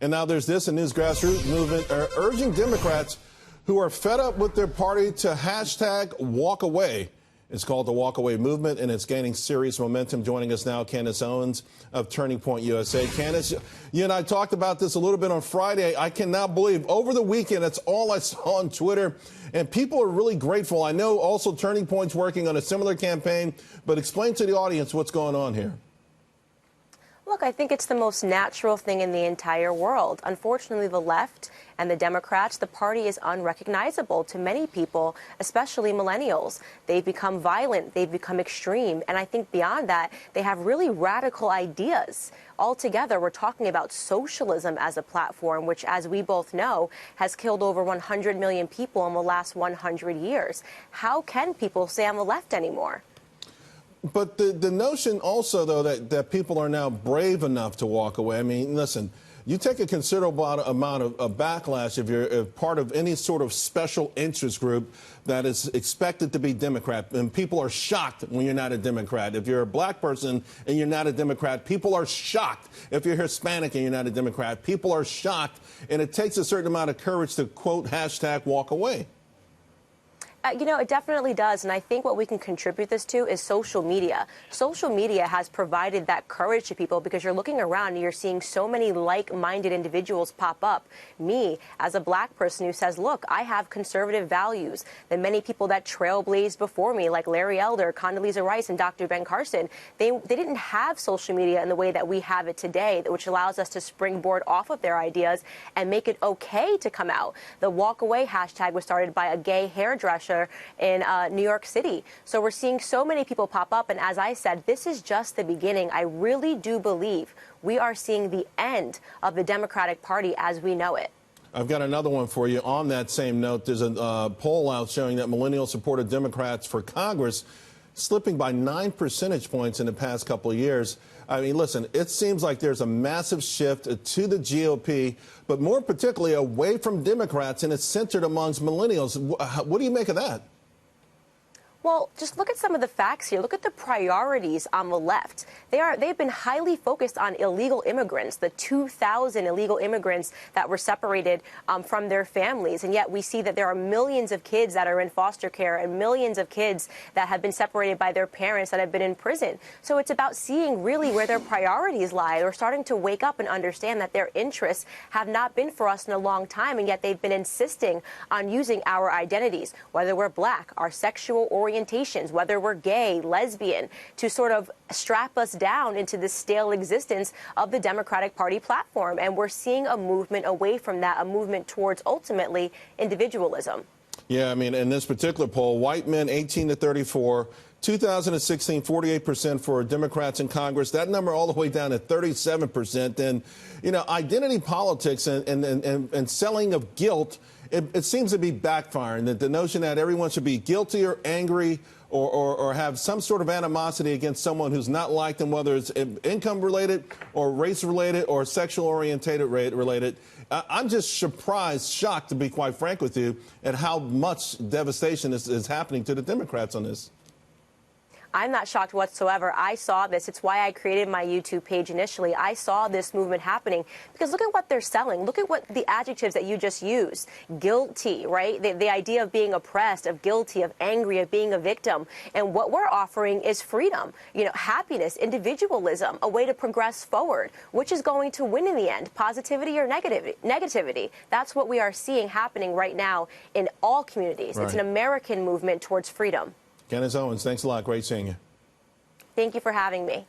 And now there's this, a news grassroots movement urging Democrats who are fed up with their party to hashtag walk away. It's called the Walk Away Movement, and it's gaining serious momentum. Joining us now, Candace Owens of Turning Point USA. Candace, you and I talked about this a little bit on Friday. I cannot believe over the weekend, that's all I saw on Twitter, and people are really grateful. I know also Turning Point's working on a similar campaign, but explain to the audience what's going on here. Look, I think it's the most natural thing in the entire world. Unfortunately, the left and the Democrats, the party is unrecognizable to many people, especially millennials. They've become violent, they've become extreme, and I think beyond that, they have really radical ideas. Altogether, we're talking about socialism as a platform, which, as we both know, has killed over 100 million people in the last 100 years. How can people say on the left anymore? But the notion also, though, that people are now brave enough to walk away. I mean, listen, you take a considerable amount of backlash if you're part of any sort of special interest group that is expected to be Democrat. And people are shocked when you're not a Democrat. If you're a black person and you're not a Democrat, people are shocked. If you're Hispanic and you're not a Democrat, people are shocked. And it takes a certain amount of courage to, quote, hashtag walk away. You know, it definitely does. And I think what we can contribute this to is social media. Social media has provided that courage to people because you're looking around and you're seeing so many like-minded individuals pop up. Me, as a black person who says, look, I have conservative values. The many people that trailblazed before me, like Larry Elder, Condoleezza Rice, and Dr. Ben Carson, they didn't have social media in the way that we have it today, which allows us to springboard off of their ideas and make it okay to come out. The walk away hashtag was started by a gay hairdresser in New York City. So we're seeing so many people pop up. And as I said, this is just the beginning. I really do believe we are seeing the end of the Democratic Party as we know it. I've got another one for you. On that same note, there's a poll out showing that millennials supported Democrats for Congress, slipping by 9 percentage points in the past couple of years. I mean, listen, it seems like there's a massive shift to the GOP, but more particularly away from Democrats, and it's centered amongst millennials. What do you make of that? Well, just look at some of the facts here. Look at the priorities on the left. They've been highly focused on illegal immigrants, the 2,000 illegal immigrants that were separated from their families. And yet we see that there are millions of kids that are in foster care and millions of kids that have been separated by their parents that have been in prison. So it's about seeing really where their priorities lie. They're starting to wake up and understand that their interests have not been for us in a long time, and yet they've been insisting on using our identities, whether we're black, our sexual orientations, whether we're gay, lesbian, to sort of strap us down into the stale existence of the Democratic Party platform. And we're seeing a movement away from that, a movement towards ultimately individualism. Yeah, I mean, in this particular poll, white men 18 to 34, 2016, 48% for Democrats in Congress. That number all the way down to 37%. And, you know, identity politics and selling of guilt, it seems to be backfiring. That the notion that everyone should be guilty or angry or have some sort of animosity against someone who's not like them, whether it's income related or race related or sexual orientated related. I'm just surprised, shocked, to be quite frank with you, at how much devastation is happening to the Democrats on this. I'm not shocked whatsoever. I saw this. It's why I created my YouTube page initially. I saw this movement happening because look at what they're selling. Look at what the adjectives that you just used. Guilty, right? The idea of being oppressed, of guilty, of angry, of being a victim. And what we're offering is freedom, you know, happiness, individualism, a way to progress forward. Which is going to win in the end? Positivity or negativity? That's what we are seeing happening right now in all communities. Right. It's an American movement towards freedom. Candace Owens, thanks a lot. Great seeing you. Thank you for having me.